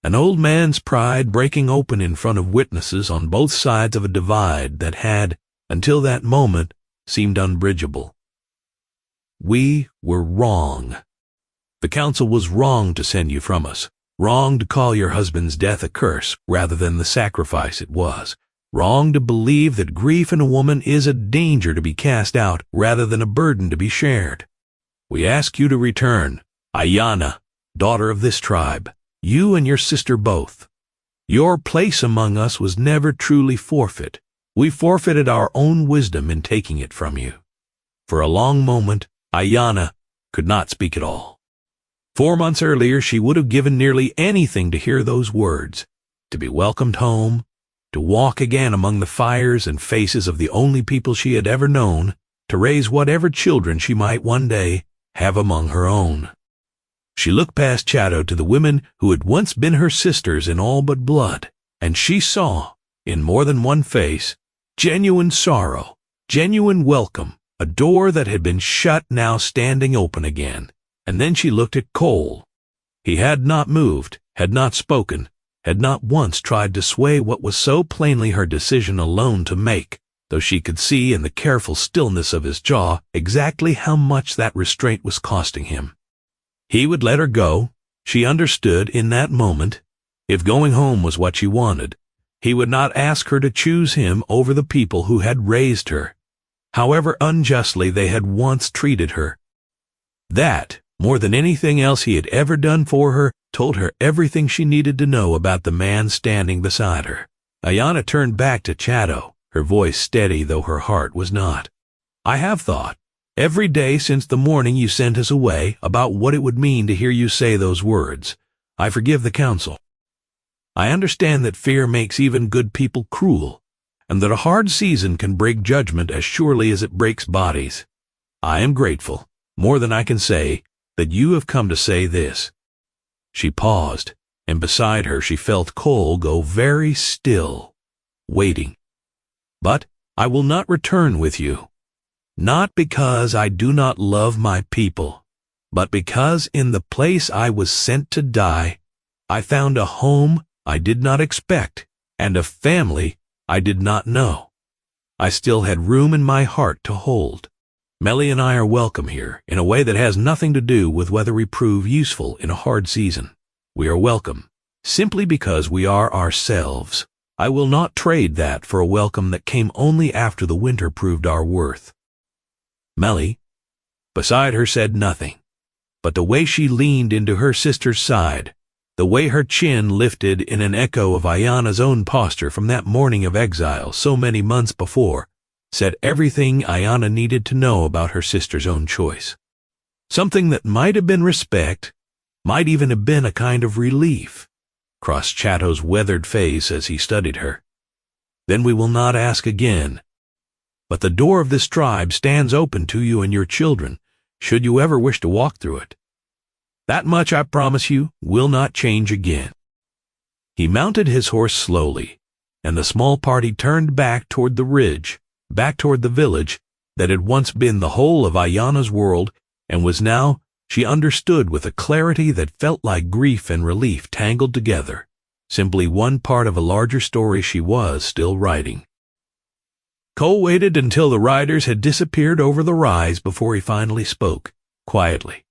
An old man's pride breaking open in front of witnesses on both sides of a divide that had, until that moment, seemed unbridgeable. We were wrong. The council was wrong to send you from us, wrong to call your husband's death a curse rather than the sacrifice it was, wrong to believe that grief in a woman is a danger to be cast out rather than a burden to be shared. We ask you to return, Aiyana, daughter of this tribe, you and your sister both. Your place among us was never truly forfeit. We forfeited our own wisdom in taking it from you. For a long moment, Aiyana could not speak at all. 4 months earlier, she would have given nearly anything to hear those words, to be welcomed home, to walk again among the fires and faces of the only people she had ever known, to raise whatever children she might one day have among her own. She looked past Chatto to the women who had once been her sisters in all but blood, and she saw, in more than one face, genuine sorrow, genuine welcome, a door that had been shut now standing open again. And then she looked at Cole. He had not moved, had not spoken, had not once tried to sway what was so plainly her decision alone to make, though she could see in the careful stillness of his jaw exactly how much that restraint was costing him. He would let her go, she understood in that moment. If going home was what she wanted, he would not ask her to choose him over the people who had raised her, however unjustly they had once treated her. That, more than anything else he had ever done for her, told her everything she needed to know about the man standing beside her. Aiyana turned back to Chatto, her voice steady though her heart was not. I have thought, every day since the morning you sent us away, about what it would mean to hear you say those words. I forgive the council. I understand that fear makes even good people cruel, and that a hard season can break judgment as surely as it breaks bodies. I am grateful, more than I can say, that you have come to say this. She paused, and beside her she felt Cole go very still, waiting. But I will not return with you. Not because I do not love my people, but because in the place I was sent to die, I found a home I did not expect and a family I did not know. I still had room in my heart to hold. Melly and I are welcome here in a way that has nothing to do with whether we prove useful in a hard season. We are welcome simply because we are ourselves. I will not trade that for a welcome that came only after the winter proved our worth. Melly, beside her, said nothing, but the way she leaned into her sister's side, the way her chin lifted in an echo of Aiyana's own posture from that morning of exile so many months before, said everything Aiyana needed to know about her sister's own choice. Something that might have been respect, might even have been a kind of relief, crossed Chatto's weathered face as he studied her. Then we will not ask again, but the door of this tribe stands open to you and your children, should you ever wish to walk through it. That much I promise you will not change again. He mounted his horse slowly, and the small party turned back toward the ridge, back toward the village that had once been the whole of Aiyana's world and was now, she understood with a clarity that felt like grief and relief tangled together, simply one part of a larger story she was still writing. Cole waited until the riders had disappeared over the rise before he finally spoke, quietly.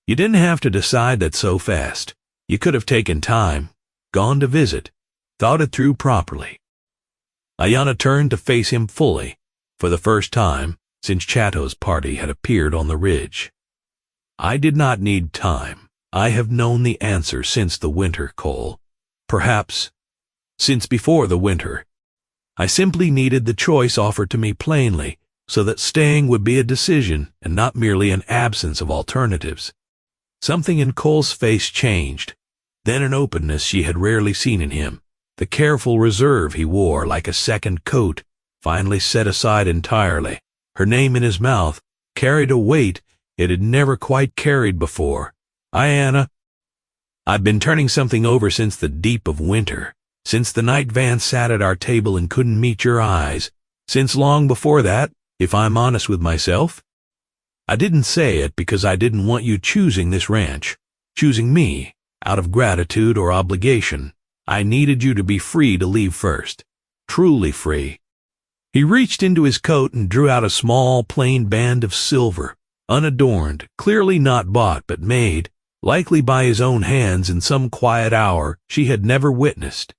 You didn't have to decide that so fast. You could have taken time, gone to visit, thought it through properly. Aiyana turned to face him fully, for the first time since Chatto's party had appeared on the ridge. I did not need time. I have known the answer since the winter, Cole. Perhaps since before the winter. I simply needed the choice offered to me plainly, so that staying would be a decision and not merely an absence of alternatives. Something in Cole's face changed, then an openness she had rarely seen in him. The careful reserve he wore like a second coat, finally set aside entirely. Her name in his mouth carried a weight it had never quite carried before. Aiyana, I've been turning something over since the deep of winter, since the night Vance sat at our table and couldn't meet your eyes, since long before that, if I'm honest with myself. I didn't say it because I didn't want you choosing this ranch, choosing me, out of gratitude or obligation. I needed you to be free to leave first, truly free. He reached into his coat and drew out a small, plain band of silver, unadorned, clearly not bought but made, likely by his own hands in some quiet hour she had never witnessed.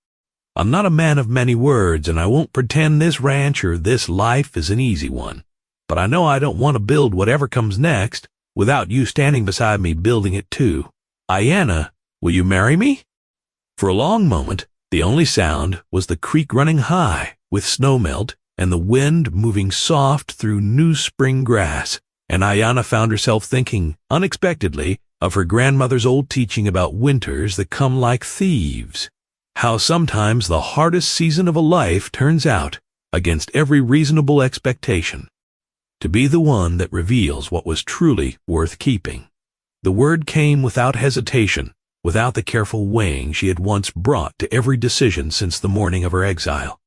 I'm not a man of many words, and I won't pretend this ranch or this life is an easy one, but I know I don't want to build whatever comes next without you standing beside me building it too. Aiyana, will you marry me? For a long moment, the only sound was the creek running high with snowmelt and the wind moving soft through new spring grass, and Aiyana found herself thinking, unexpectedly, of her grandmother's old teaching about winters that come like thieves. How sometimes the hardest season of a life turns out, against every reasonable expectation, to be the one that reveals what was truly worth keeping. The word came without hesitation, without the careful weighing she had once brought to every decision since the morning of her exile.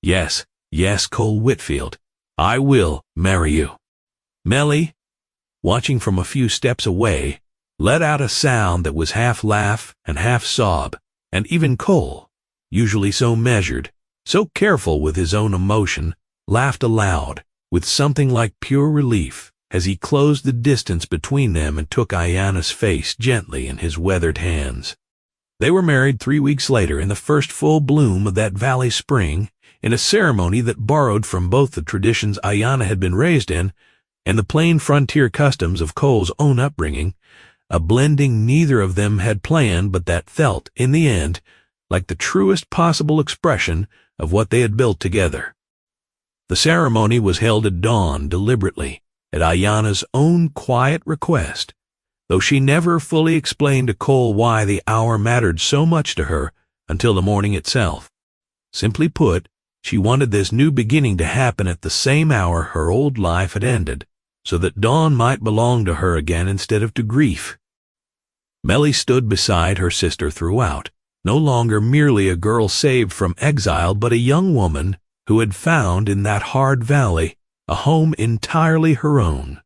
Yes, yes, Cole Whitfield, I will marry you. Melly, watching from a few steps away, let out a sound that was half laugh and half sob, and even Cole, usually so measured, so careful with his own emotion, laughed aloud, with something like pure relief, as he closed the distance between them and took Aiyana's face gently in his weathered hands. They were married 3 weeks later in the first full bloom of that valley spring, in a ceremony that borrowed from both the traditions Aiyana had been raised in and the plain frontier customs of Cole's own upbringing, a blending neither of them had planned but that felt, in the end, like the truest possible expression of what they had built together. The ceremony was held at dawn deliberately, at Aiyana's own quiet request, though she never fully explained to Cole why the hour mattered so much to her until the morning itself. Simply put, she wanted this new beginning to happen at the same hour her old life had ended, so that dawn might belong to her again instead of to grief. Melly stood beside her sister throughout, no longer merely a girl saved from exile, but a young woman who had found in that hard valley a home entirely her own.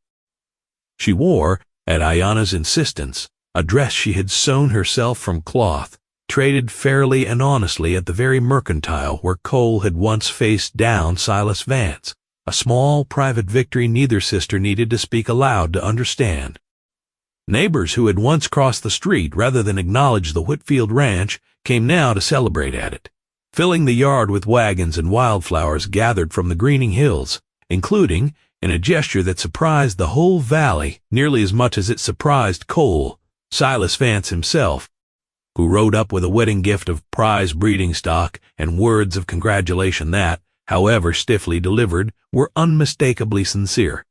She wore, At Aiyana's insistence, a dress she had sewn herself from cloth, traded fairly and honestly at the very Mercantile where Cole had once faced down Silas Vance, a small private victory neither sister needed to speak aloud to understand. Neighbors who had once crossed the street rather than acknowledge the Whitfield ranch came now to celebrate at it, filling the yard with wagons and wildflowers gathered from the greening hills, including, in a gesture that surprised the whole valley nearly as much as it surprised Cole, Silas Vance himself, who rode up with a wedding gift of prize breeding stock and words of congratulation that, however stiffly delivered, were unmistakably sincere.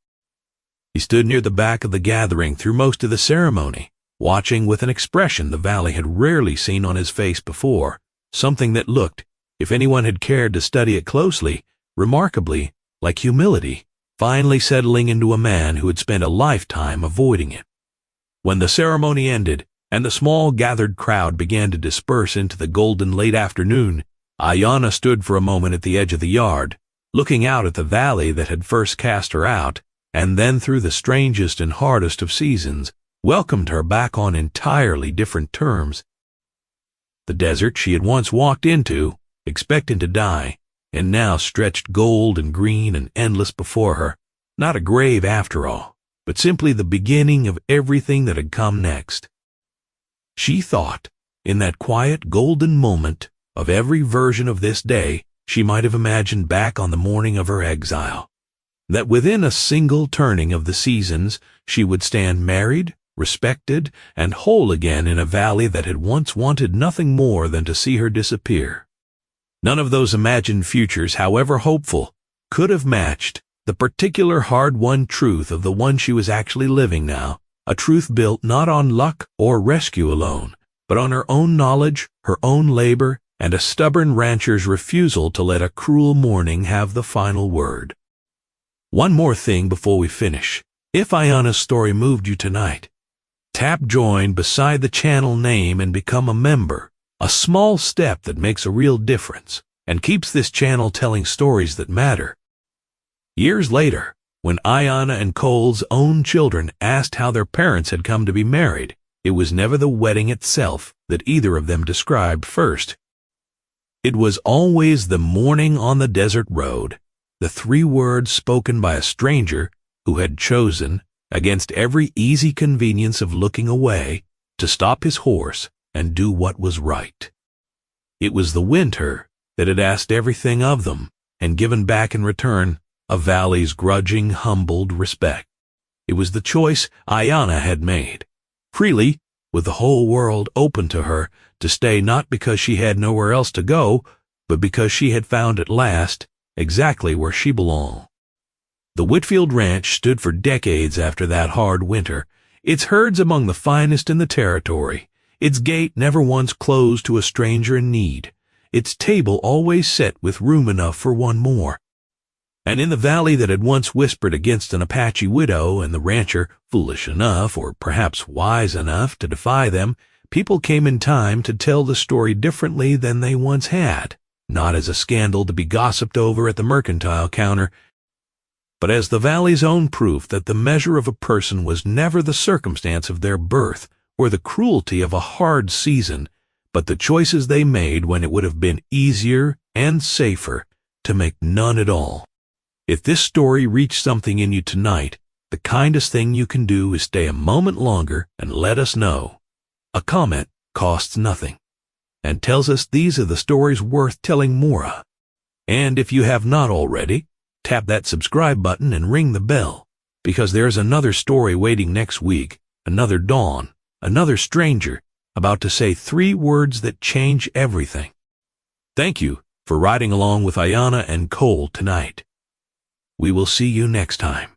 He stood near the back of the gathering through most of the ceremony, watching with an expression the valley had rarely seen on his face before, something that looked, if anyone had cared to study it closely, remarkably like humility, finally settling into a man who had spent a lifetime avoiding it. When the ceremony ended, and the small gathered crowd began to disperse into the golden late afternoon, Aiyana stood for a moment at the edge of the yard, looking out at the valley that had first cast her out, and then through the strangest and hardest of seasons, welcomed her back on entirely different terms. The desert she had once walked into, expecting to die, and now stretched gold and green and endless before her, not a grave after all, but simply the beginning of everything that had come next. She thought, in that quiet golden moment, of every version of this day she might have imagined back on the morning of her exile, that within a single turning of the seasons she would stand married, respected, and whole again in a valley that had once wanted nothing more than to see her disappear. None of those imagined futures, however hopeful, could have matched the particular hard-won truth of the one she was actually living now, a truth built not on luck or rescue alone, but on her own knowledge, her own labor, and a stubborn rancher's refusal to let a cruel morning have the final word. One more thing before we finish. If Aiyana's story moved you tonight, tap join beside the channel name and become a member, a small step that makes a real difference and keeps this channel telling stories that matter. Years later, when Aiyana and Cole's own children asked how their parents had come to be married, it was never the wedding itself that either of them described first. It was always the morning on the desert road, the 3 words spoken by a stranger who had chosen, against every easy convenience of looking away, to stop his horse and do what was right. It was the winter that had asked everything of them and given back in return a valley's grudging, humbled respect. It was the choice Aiyana had made, freely, with the whole world open to her, to stay not because she had nowhere else to go, but because she had found at last exactly where she belonged. The Whitfield Ranch stood for decades after that hard winter, its herds among the finest in the territory, its gate never once closed to a stranger in need, its table always set with room enough for one more. And in the valley that had once whispered against an Apache widow and the rancher foolish enough, or perhaps wise enough, to defy them, people came in time to tell the story differently than they once had, not as a scandal to be gossiped over at the Mercantile counter, but as the valley's own proof that the measure of a person was never the circumstance of their birth or the cruelty of a hard season, but the choices they made when it would have been easier and safer to make none at all. If this story reached something in you tonight, the kindest thing you can do is stay a moment longer and let us know. A comment costs nothing and tells us these are the stories worth telling more of. And if you have not already, tap that subscribe button and ring the bell, because there's another story waiting next week, another dawn, another stranger, about to say 3 words that change everything. Thank you for riding along with Aiyana and Cole tonight. We will see you next time.